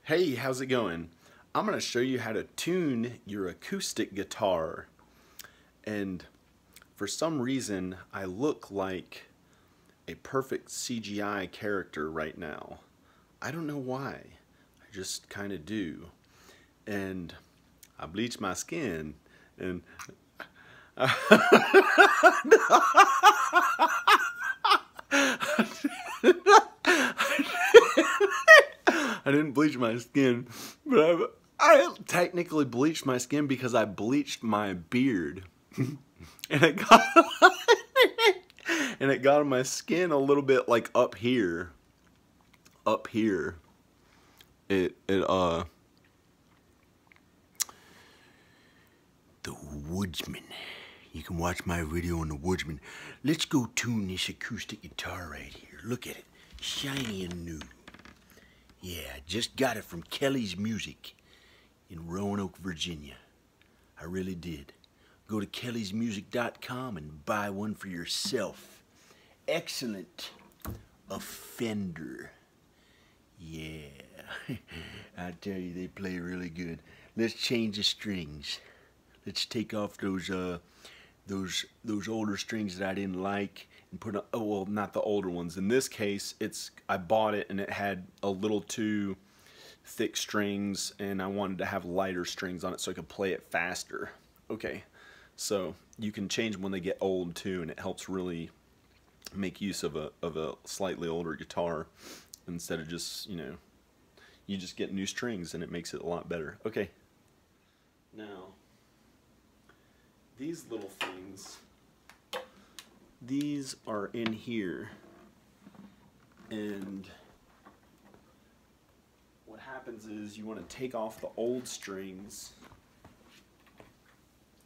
Hey, how's it going? I'm going to show you how to tune your acoustic guitar. And for some reason, I look like a perfect CGI character right now. I don't know why. I just kind of do. And I bleached my skin and I didn't bleach my skin, but I technically bleached my skin because I bleached my beard, and it got on my skin a little bit like up here. Up here, the Woodsman. You can watch my video on the Woodsman. Let's go tune this acoustic guitar right here. Look at it, shiny and new. Yeah, just got it from Kelly's Music in Roanoke, Virginia. I really did. Go to kellysmusic.com and buy one for yourself. Excellent. A Fender. Yeah. I tell you, they play really good. Let's change the strings. Let's take off those older strings that I didn't like and put on, oh well, not the older ones. In this case, I bought it and it had a little too thick strings and I wanted to have lighter strings on it so I could play it faster. Okay, so you can change them when they get old too, and it helps really make use of a slightly older guitar instead of just, you just get new strings and it makes it a lot better. Okay, now these little things, these are in here, and what happens is you want to take off the old strings.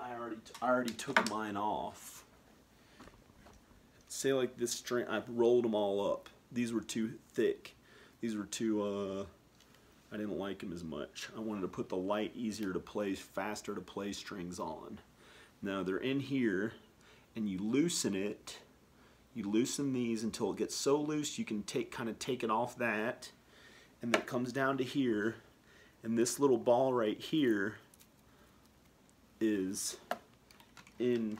I already took mine off. Say like this string, I've rolled them all up. These were too thick. These were too, I didn't like them as much. I wanted to put the light, easier to play, faster to play strings on. Now they're in here, and you loosen it. You loosen these until it gets so loose you can kind of take it off that, and then it comes down to here, and this little ball right here is in.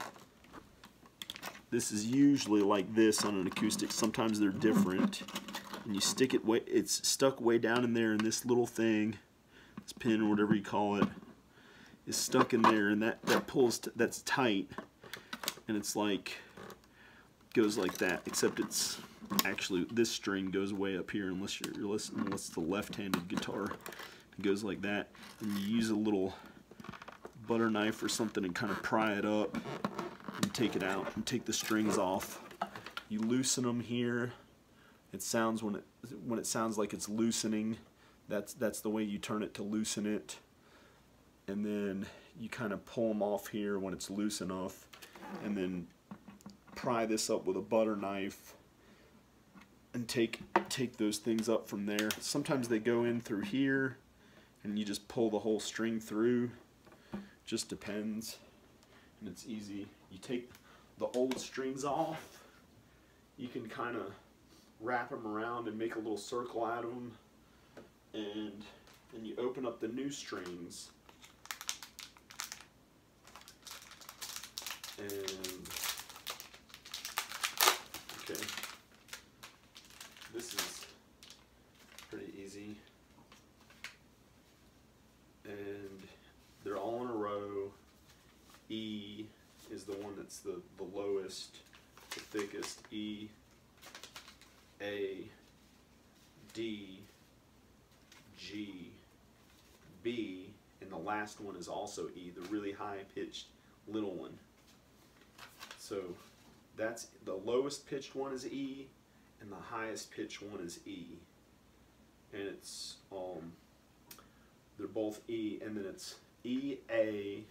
This is usually like this on an acoustic. Sometimes they're different, and you stick it way. It's stuck way down in there, in this little thing, this pin or whatever you call it, is stuck in there, and that pulls, that's tight, and it's like, goes like that, except it's actually, this string goes way up here unless you're listening, unless it's a left-handed guitar. It goes like that, and you use a little butter knife or something and kind of pry it up and take it out and take the strings off. You loosen them here. It sounds, when it sounds like it's loosening, that's the way you turn it to loosen it. And then you kind of pull them off here when it's loose enough, and then pry this up with a butter knife and take those things up from there. Sometimes they go in through here and you just pull the whole string through. Just depends, and it's easy. You take the old strings off, you can kind of wrap them around and make a little circle out of them, and then you open up the new strings. And okay, this is pretty easy, and they're all in a row. E is the one that's the lowest, the thickest. E, A, D, G, B, and the last one is also E, the really high pitched little one. So that's the lowest pitched one is E, and the highest pitched one is E. And it's they're both E, and then it's E, A.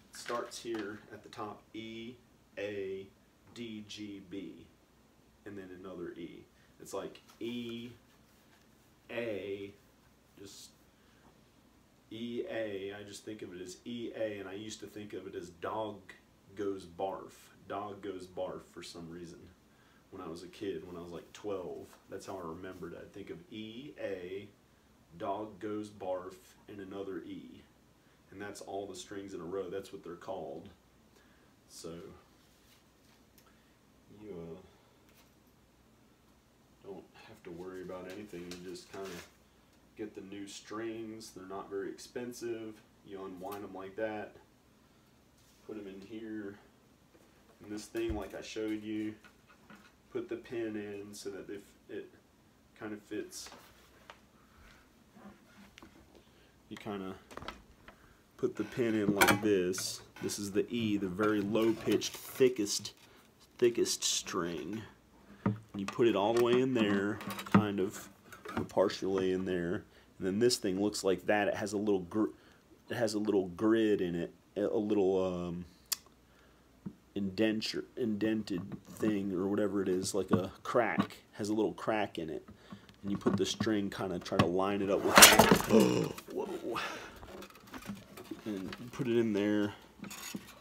It starts here at the top, E, A, D, G, B, and then another E. It's like E, A, just E, A. I just think of it as E, A, and I used to think of it as dog goes barf. Dog goes barf for some reason. When I was a kid, when I was like 12, that's how I remembered it. I'd think of E, A, dog goes barf, and another E. And that's all the strings in a row. That's what they're called. So you don't have to worry about anything. You just kind of get the new strings. They're not very expensive. You unwind them like that, put them in here, and this thing, like I showed you, put the pin in so that it kind of fits. You kind of put the pin in like this. This is the E, the very low-pitched, thickest string. And you put it all the way in there, kind of, or partially in there. And then this thing looks like that. It has a little grid in it, a little indented thing or whatever it is, like a crack. Has a little crack in it. And you put the string, kind of try to line it up with that. Whoa. And you put it in there.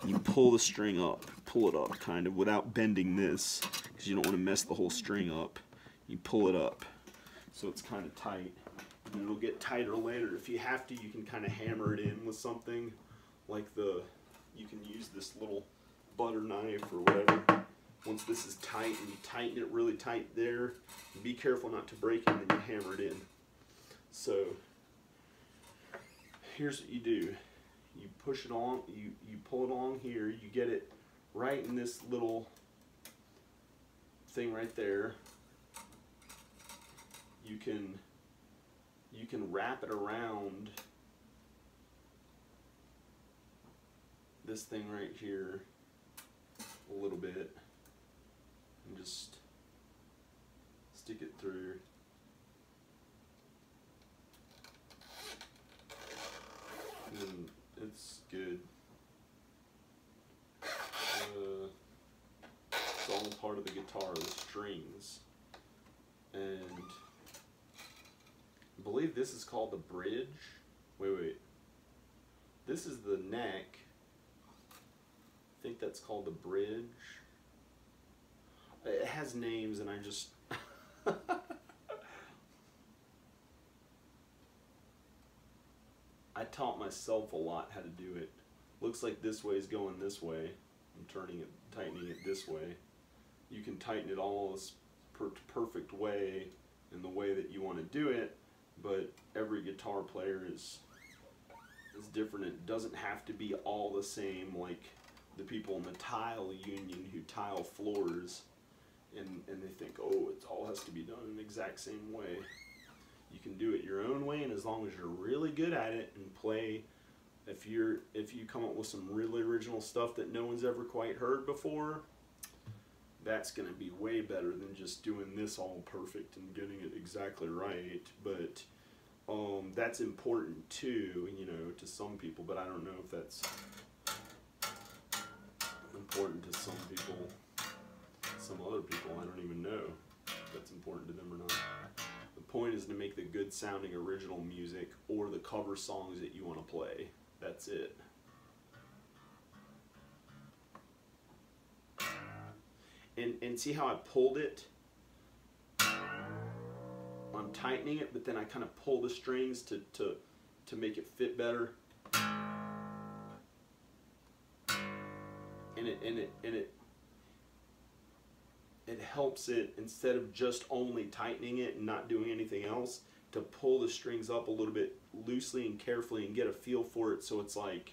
You pull the string up, pull it up kind of without bending this, because you don't want to mess the whole string up. You pull it up so it's kind of tight. And it'll get tighter later. If you have to, you can kind of hammer it in with something like you can use this little butter knife or whatever. Once this is tight, and you tighten it really tight there, be careful not to break it, and then you hammer it in. So here's what you do. You push it on, you pull it along here, you get it right in this little thing right there. You can wrap it around this thing right here a little bit and just stick it through. And it's good. It's all part of the guitar, the strings. And I believe this is called the bridge. Wait. This is the neck. I think that's called the bridge. It has names and I just... I taught myself a lot how to do it. Looks like this way is going this way. I'm tightening it this way. You can tighten it all this perfect way in the way that you want to do it, but every guitar player is different. It doesn't have to be all the same, like the people in the tile union who tile floors, and they think, oh, it all has to be done in the exact same way. You can do it your own way, and as long as you're really good at it and play, if you come up with some really original stuff that no one's ever quite heard before, that's going to be way better than just doing this all perfect and getting it exactly right. But that's important too, you know, to some people, but I don't know if that's important to some people. Some other people, I don't even know if that's important to them or not. The point is to make the good sounding original music or the cover songs that you want to play. That's it. And see how I pulled it? I'm tightening it, but then I kind of pull the strings to make it fit better. And it helps it, instead of just only tightening it and not doing anything else, to pull the strings up a little bit loosely and carefully and get a feel for it, so it's like...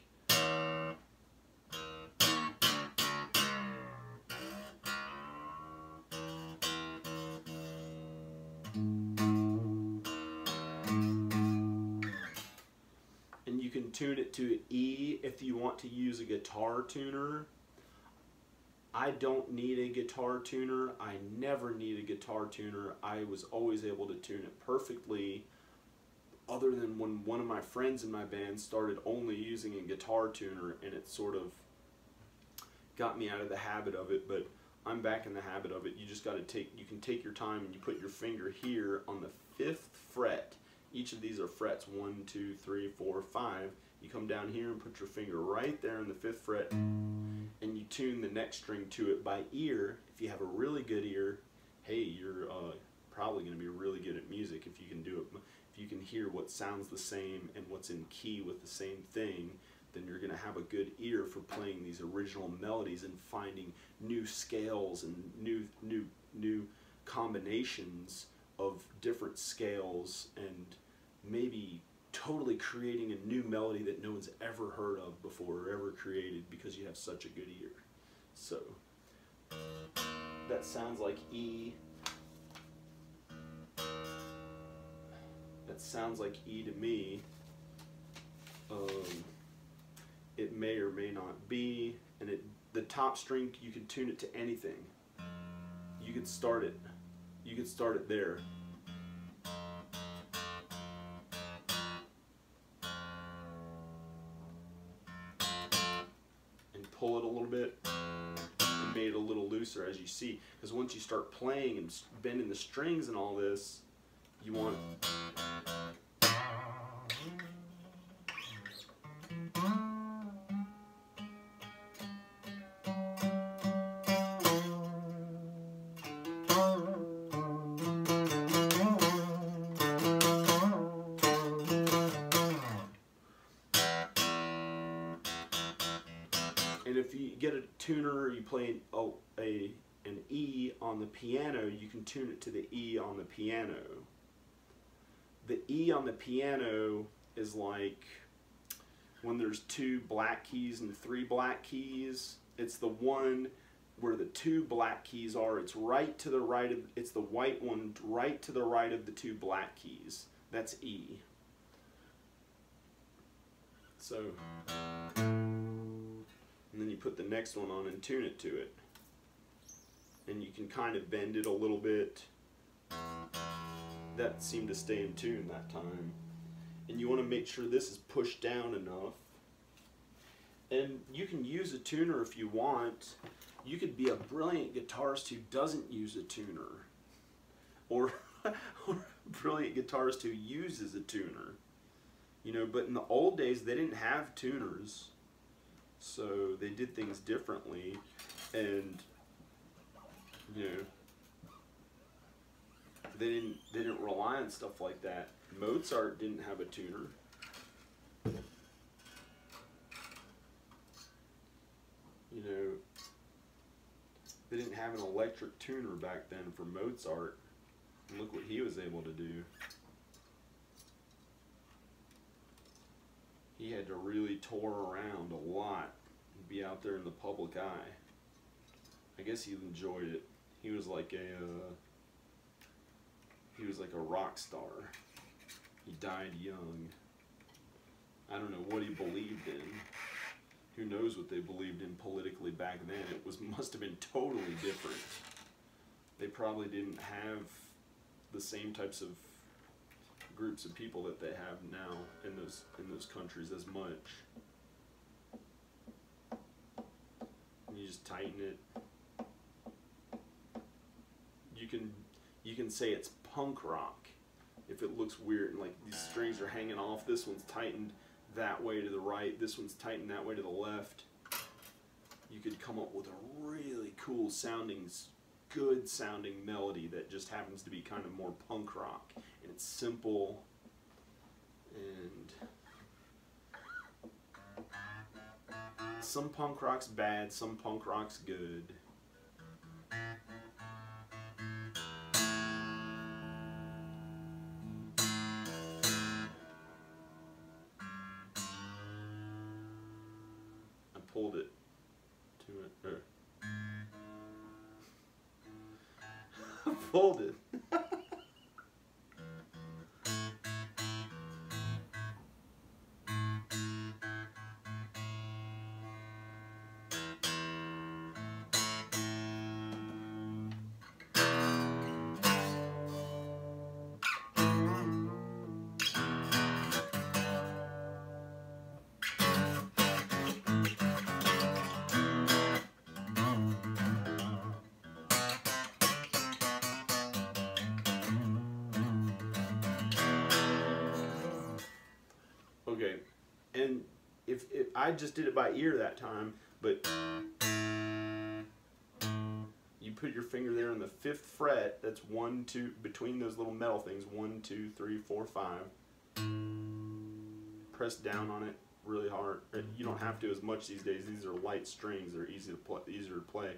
And you can tune it to E if you want to use a guitar tuner. I don't need a guitar tuner. I never need a guitar tuner. I was always able to tune it perfectly, other than when one of my friends in my band started only using a guitar tuner, and it sort of got me out of the habit of it, but I'm back in the habit of it. You just got to you can take your time and you put your finger here on the 5th fret. Each of these are frets, 1, 2, 3, 4, 5. You come down here and put your finger right there on the 5th fret, and you tune the next string to it by ear. If you have a really good ear, hey, you're probably going to be really good at music if you can do it. if you can hear what sounds the same and what's in key with the same thing, then you're going to have a good ear for playing these original melodies and finding new scales and new combinations of different scales, and maybe totally creating a new melody that no one's ever heard of before or ever created, because you have such a good ear. So that sounds like E. That sounds like E to me. It may or may not be, and the top string, you could tune it to anything. You could start it there. And pull it a little bit and made it a little looser, as you see, because once you start playing and bending the strings and all this, you want and if you get a tuner or you play an E on the piano, you can tune it to the E on the piano. The E on the piano is like when there's 2 black keys and 3 black keys. It's the one where the 2 black keys are. It's right to the right of, it's the white one right to the right of the 2 black keys. That's E. So, and then you put the next one on and tune it to it. And you can kind of bend it a little bit. That seemed to stay in tune that time. And you want to make sure this is pushed down enough. And you can use a tuner if you want. You could be a brilliant guitarist who doesn't use a tuner. Or a brilliant guitarist who uses a tuner. You know, but in the old days they didn't have tuners. So they did things differently. And you know, they didn't rely on stuff like that. Mozart didn't have a tuner. You know, they didn't have an electric tuner back then for Mozart. And look what he was able to do. He had to really tour around a lot and be out there in the public eye. I guess he enjoyed it. He was like a rock star. He died young. I don't know what he believed in. Who knows what they believed in politically back then. It must have been totally different. They probably didn't have the same types of groups of people that they have now in those countries as much. And you just tighten it. You can say it's punk rock if it looks weird, and like these strings are hanging off. This one's tightened that way to the right. This one's tightened that way to the left. You could come up with a really cool sounding, good sounding melody that just happens to be kind of more punk rock, and it's simple. And some punk rock's bad, some punk rock's good. Pulled it to it. Pulled it. Okay, and if I just did it by ear that time, but you put your finger there on the 5th fret. That's 1, 2, between those little metal things. 1, 2, 3, 4, 5. Press down on it really hard. You don't have to as much these days. These are light strings. They're easier to play.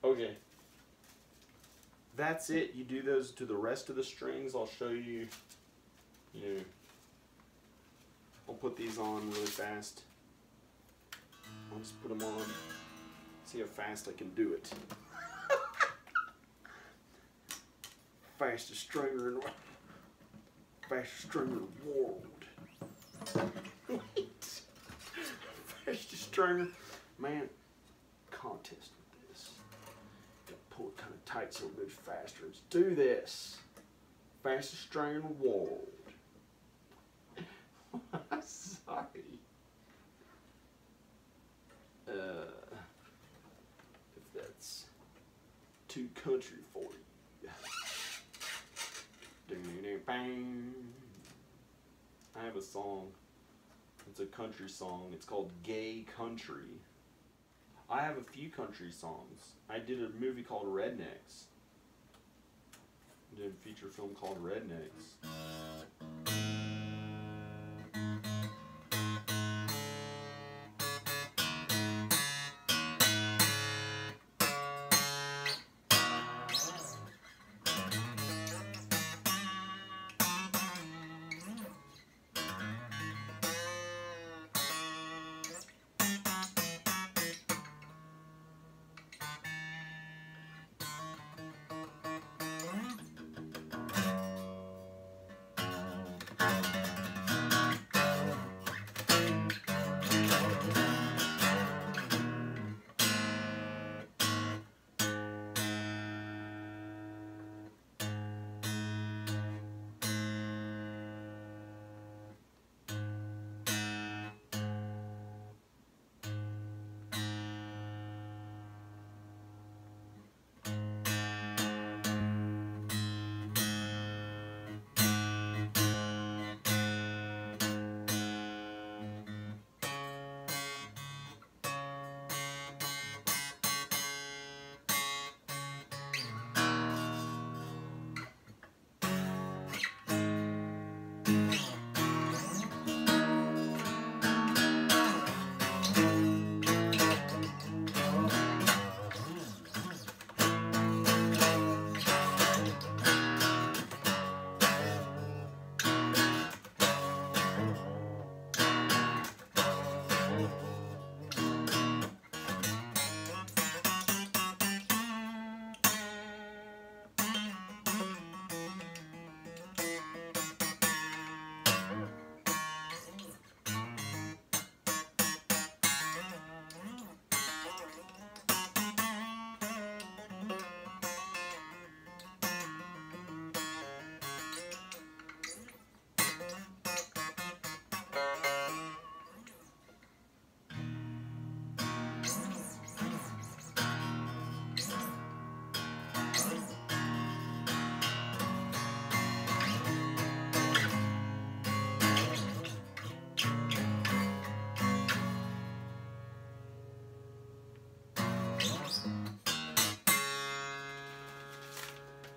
Okay, that's it. You do those to the rest of the strings. I'll show you, I'll put these on really fast. I'll just put them on, see how fast I can do it. Fastest stringer in the world. Fastest stringer, man, contest. Pull it kind of tight so it moves faster. Let's do this. Fastest string in the world. Sorry. If that's too country for you. Bang. I have a song. It's a country song. It's called Gay Country. I have a few country songs. I did a movie called Rednecks. I did a feature film called Rednecks.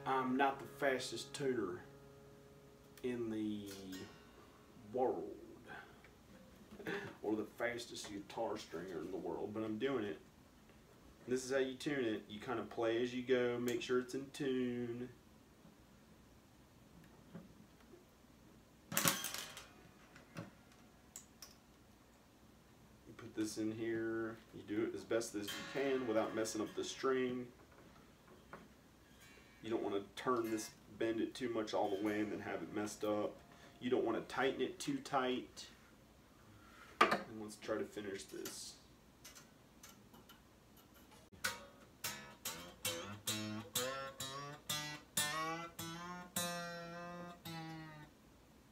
I'm not the fastest tuner in the world, or the fastest guitar stringer in the world, but I'm doing it. This is how you tune it. You kind of play as you go, make sure it's in tune. You put this in here, you do it as best as you can without messing up the string. You don't want to turn this, bend it too much all the way and then have it messed up. You don't want to tighten it too tight. And let's try to finish this.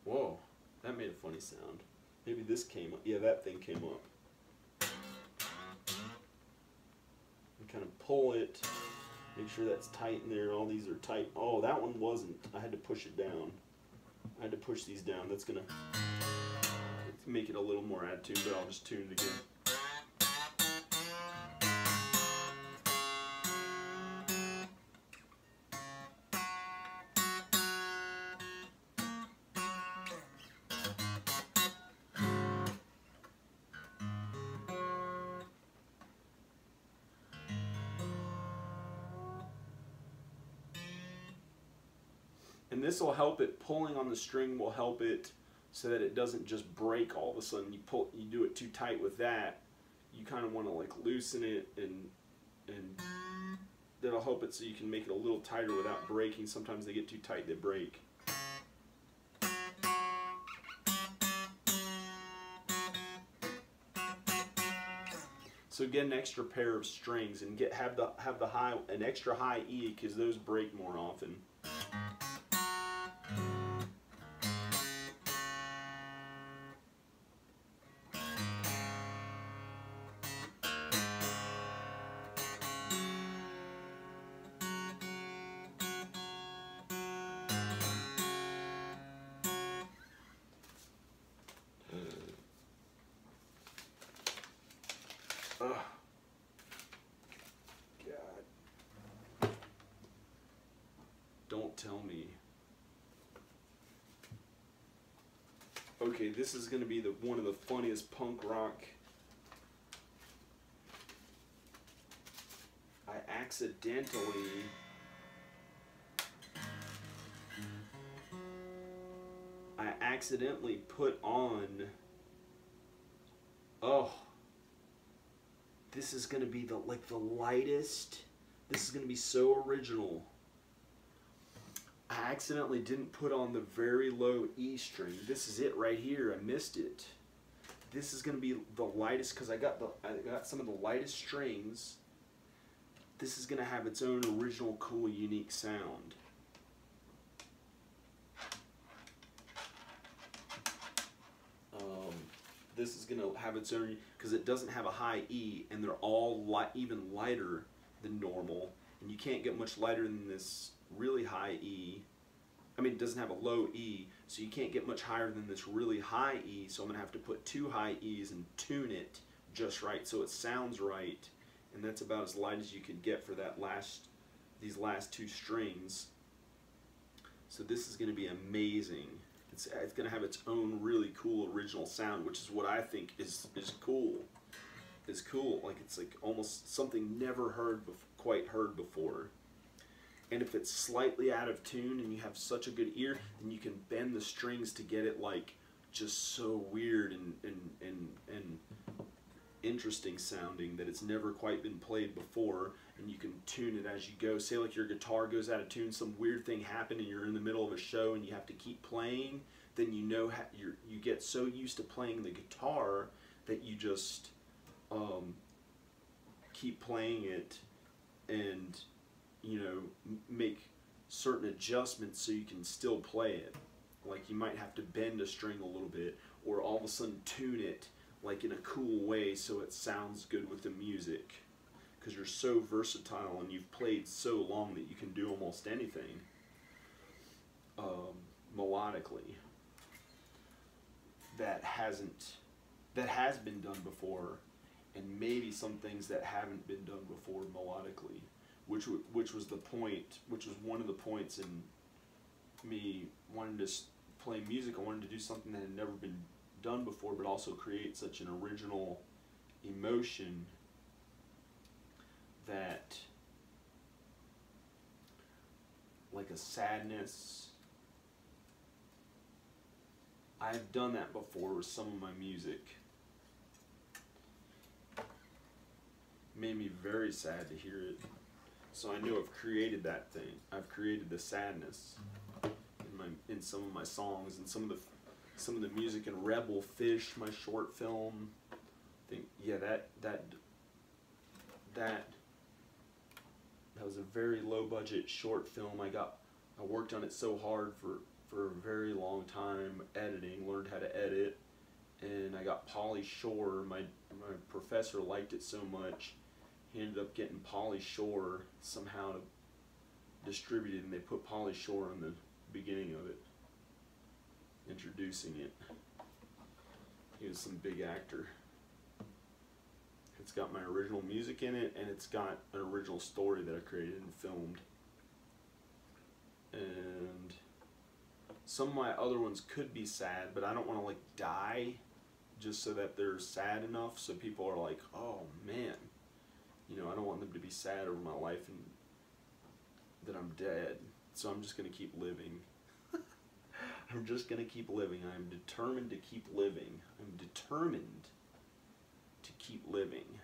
Whoa, that made a funny sound. Maybe this came up. Yeah, that thing came up. kind of pull it, make sure that's tight in there. All these are tight. Oh, that one wasn't. I had to push it down. I had to push these down. That's gonna make it a little more out of tune, but I'll just tune it again. And this will help it, pulling on the string will help it so that it doesn't just break all of a sudden. You do it too tight with that, you kind of want to like loosen it, and that'll help it so you can make it a little tighter without breaking. Sometimes they get too tight, they break. So get an extra pair of strings and have an extra high E, because those break more often. Oh, God. Don't tell me. Okay, this is going to be one of the funniest punk rock. I accidentally put on. Oh. This is going to be the lightest. This is going to be so original. I accidentally didn't put on the very low E string. This is it right here. I missed it. This is going to be the lightest because I got some of the lightest strings. This is going to have its own original, cool, unique sound. This is going to have its own, because it doesn't have a high E, and they're all even lighter than normal. And you can't get much lighter than this really high E. I mean, it doesn't have a low E, so you can't get much higher than this really high E. So I'm going to have to put 2 high E's and tune it just right so it sounds right. And that's about as light as you could get for these last 2 strings. So this is going to be amazing. It's going to have its own really cool original sound, which is what I think is cool. Is cool. Like, it's like almost something never quite heard before. And if it's slightly out of tune and you have such a good ear, then you can bend the strings to get it like just so weird and interesting sounding that it's never quite been played before, and you can tune it as you go. Say like your guitar goes out of tune, some weird thing happened and you're in the middle of a show and you have to keep playing, then you know you get so used to playing the guitar that you just keep playing it, and you know, make certain adjustments so you can still play it. Like you might have to bend a string a little bit, or all of a sudden tune it like in a cool way so it sounds good with the music, because you're so versatile and you've played so long that you can do almost anything melodically that has been done before, and maybe some things that haven't been done before melodically, which was one of the points in me wanting to play music. I wanted to do something that had never been done before, but also create such an original emotion that, like a sadness. I've done that before with some of my music. It made me very sad to hear it. So I knew I've created that thing. I've created the sadness in some of my songs, and some of the music in Rebel Fish, my short film. I think, yeah, that was a very low budget short film. I worked on it so hard for a very long time, editing, learned how to edit, and I got Pauly Shore, my professor liked it so much, he ended up getting Pauly Shore somehow distributed, and they put Pauly Shore on the beginning of it, introducing it. He was some big actor. It's got my original music in it, and it's got an original story that I created and filmed. And some of my other ones could be sad, but I don't want to like die just so that they're sad enough so people are like, oh man, you know, I don't want them to be sad over my life and that I'm dead. So I'm just going to keep living. I'm just going to keep living. I'm determined to keep living. I'm determined to keep living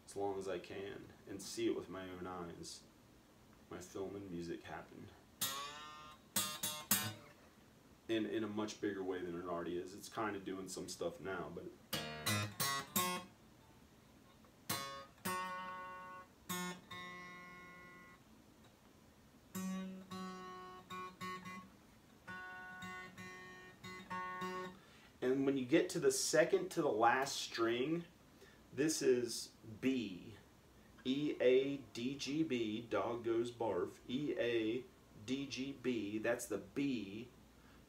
as long as I can and see it with my own eyes. My film and music happen in a much bigger way than it already is. It's kind of doing some stuff now, but and when you get to the second to the last string, this is B. E-A-D-G-B, dog goes barf. E-A-D-G-B, that's the B.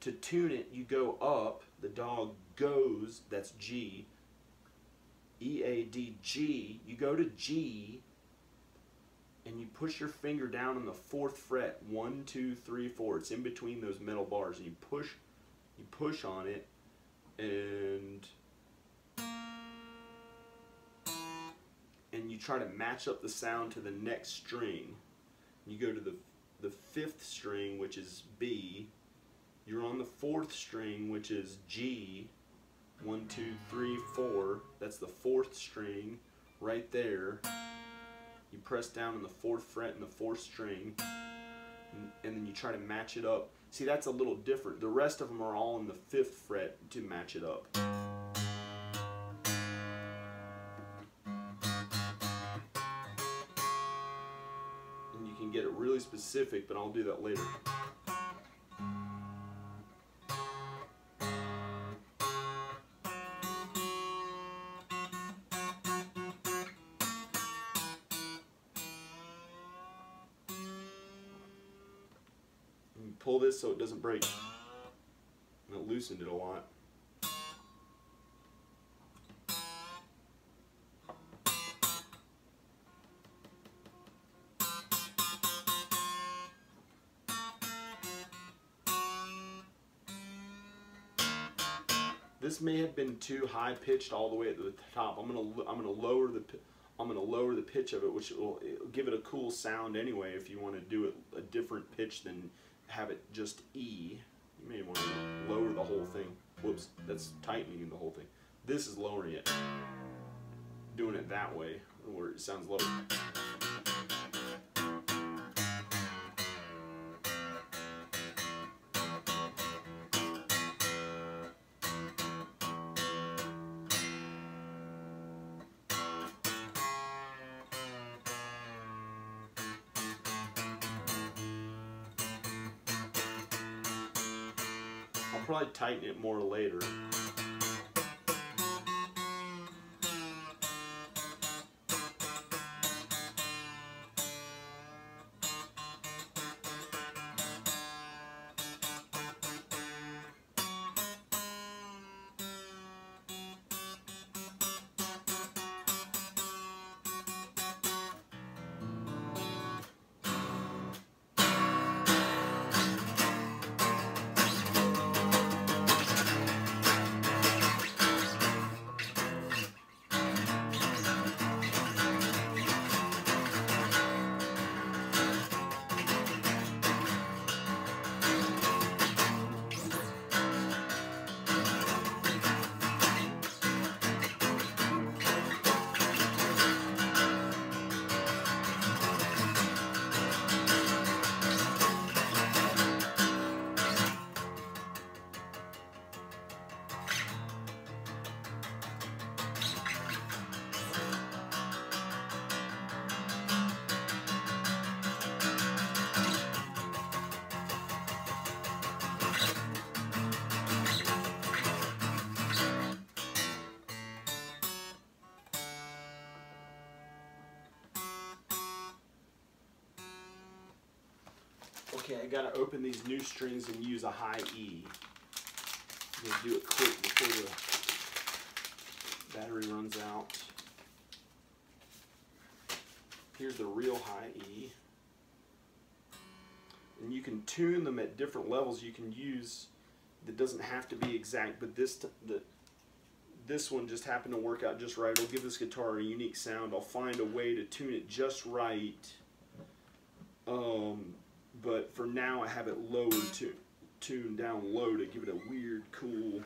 To tune it, you go up, the dog goes, that's G. E-A-D-G, you go to G, and you push your finger down on the 4th fret. 1, 2, 3, 4. It's in between those middle bars, and you push on it, and you try to match up the sound to the next string. You go to the 5th string, which is B. You're on the 4th string, which is G. 1, 2, 3, 4. That's the 4th string right there. You press down on the 4th fret in the 4th string, and then you try to match it up. See, that's a little different. The rest of them are all on the 5th fret to match it up. Get it really specific, but I'll do that later. And pull this so it doesn't break. And it loosened it a lot. This may have been too high pitched all the way at the top. I'm gonna lower the pitch of it, which will give it a cool sound anyway. If you want to do it a different pitch than have it just E, you may want to lower the whole thing. Whoops, that's tightening the whole thing. This is lowering it, doing it that way where it sounds lower. I'll probably tighten it more later. Okay, I gotta open these new strings and use a high E. I'm gonna do it quick before the battery runs out. Here's the real high E. And you can tune them at different levels. You can use, that doesn't have to be exact, but this one just happened to work out just right. It'll give this guitar a unique sound. I'll find a way to tune it just right. But for now I have it lower, tuned down low to give it a weird, cool,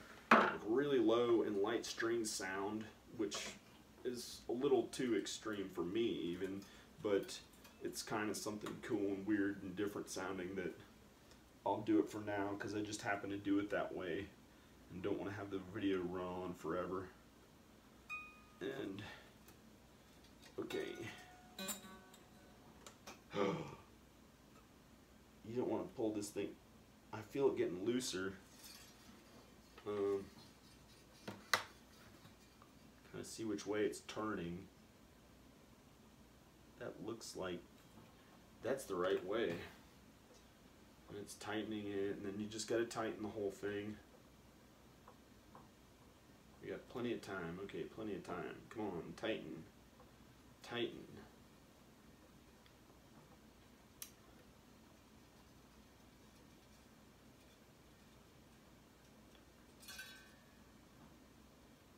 really low and light string sound, which is a little too extreme for me even, but it's kind of something cool and weird and different sounding that I'll do it for now because I just happen to do it that way and don't want to have the video run on forever. And okay. You don't want to pull this thing. I feel it getting looser. Kind of see which way it's turning. That looks like that's the right way. And it's tightening it, and then you just got to tighten the whole thing. We got plenty of time. Okay, plenty of time. Come on, tighten. Tighten.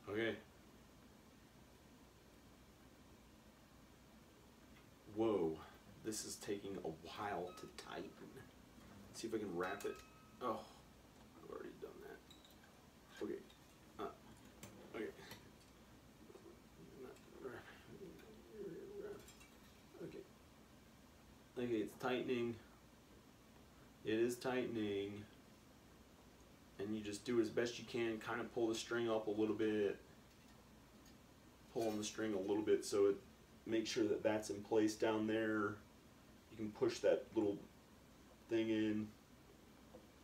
Okay. Whoa, this is taking a while to tighten. Let's see if I can wrap it. Oh, I've already done that. Okay. Okay. Okay. Okay, it's tightening. It is tightening. And you just do as best you can, kind of pull the string up a little bit. Pull on the string a little bit so it make sure that that's in place down there. You can push that little thing in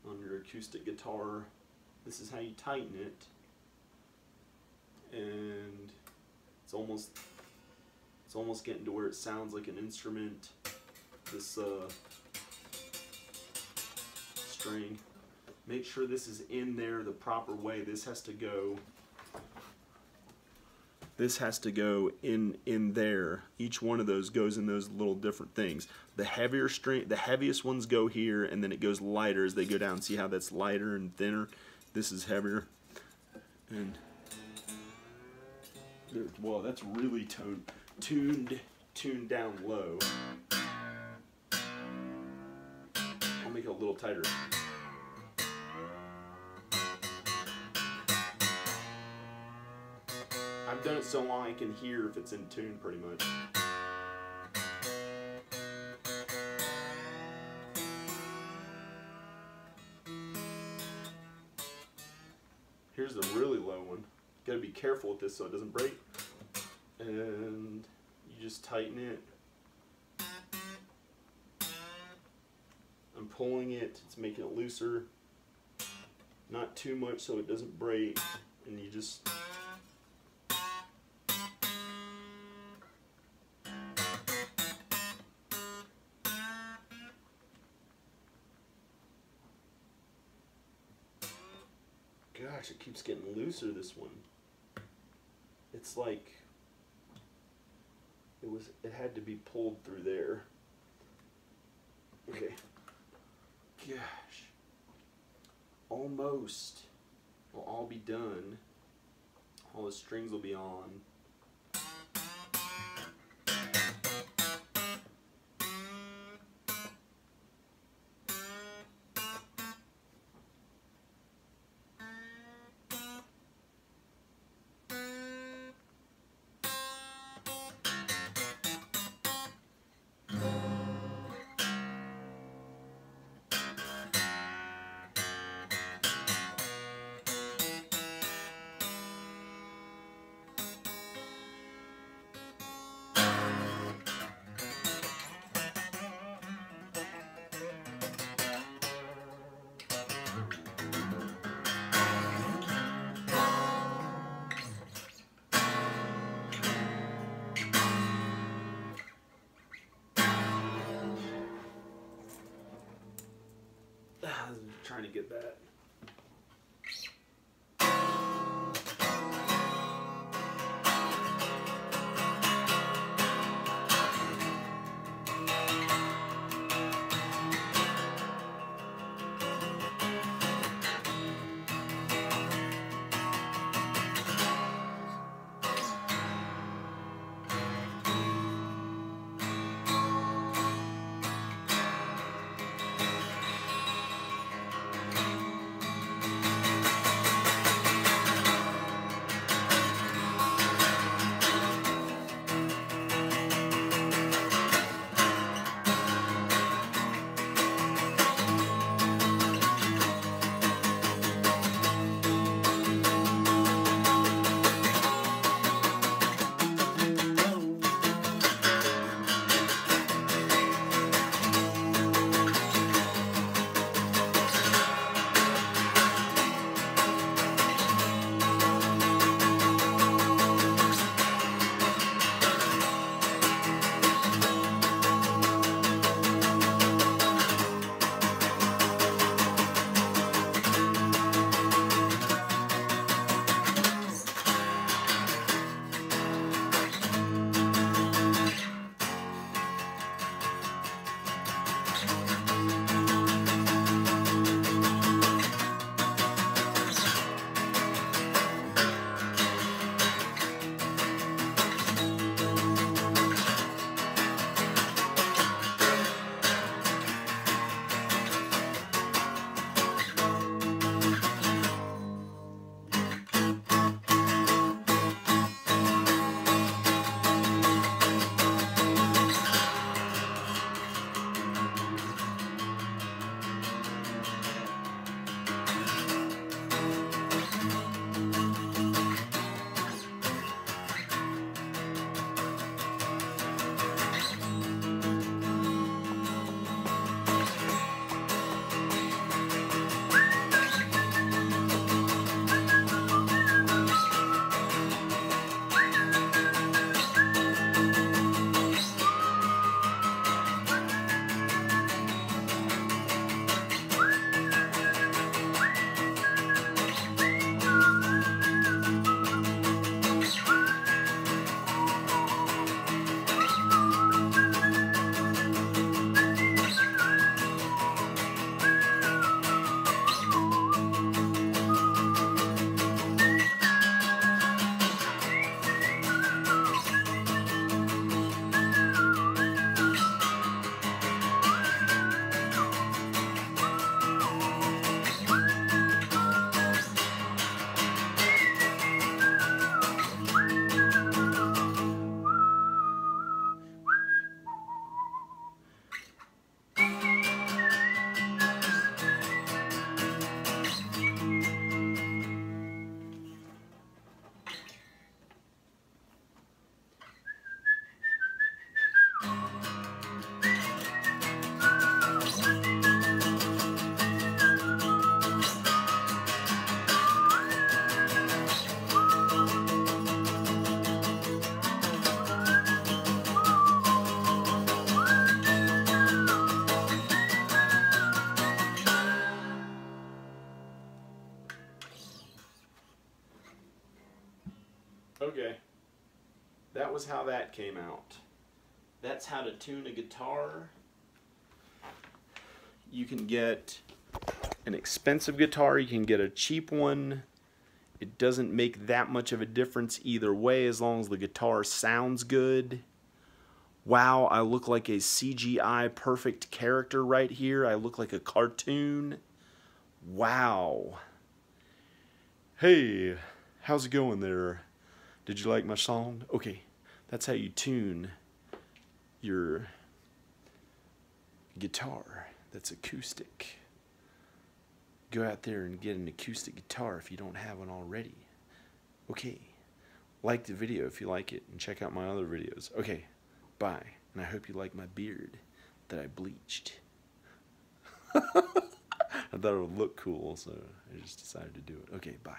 on your acoustic guitar. This is how you tighten it. And it's almost getting to where it sounds like an instrument. This string. Make sure this is in there the proper way. This has to go in there. Each one of those goes in those little different things. The heavier string, the heaviest ones go here, and then it goes lighter as they go down. See how that's lighter and thinner? This is heavier. And whoa, that's really tuned down low. I'll make it a little tighter. I've done it so long I can hear if it's in tune pretty much. Here's the really low one. Gotta be careful with this so it doesn't break. And you just tighten it. I'm pulling it, it's making it looser. Not too much so it doesn't break. And you just gosh, it keeps getting looser, this one. It's like it had to be pulled through there. Okay. Gosh. Almost. Will all be done. All the strings will be on. trying to get that. Okay, that was how that came out. That's how to tune a guitar. You can get an expensive guitar, you can get a cheap one. It doesn't make that much of a difference either way as long as the guitar sounds good. Wow, I look like a CGI perfect character right here. I look like a cartoon. Wow. Hey, how's it going there? Did you like my song? Okay, that's how you tune your guitar that's acoustic. Go out there and get an acoustic guitar if you don't have one already. Okay, like the video if you like it and check out my other videos. Okay, bye. And I hope you like my beard that I bleached. I thought it would look cool, so I just decided to do it. Okay, bye.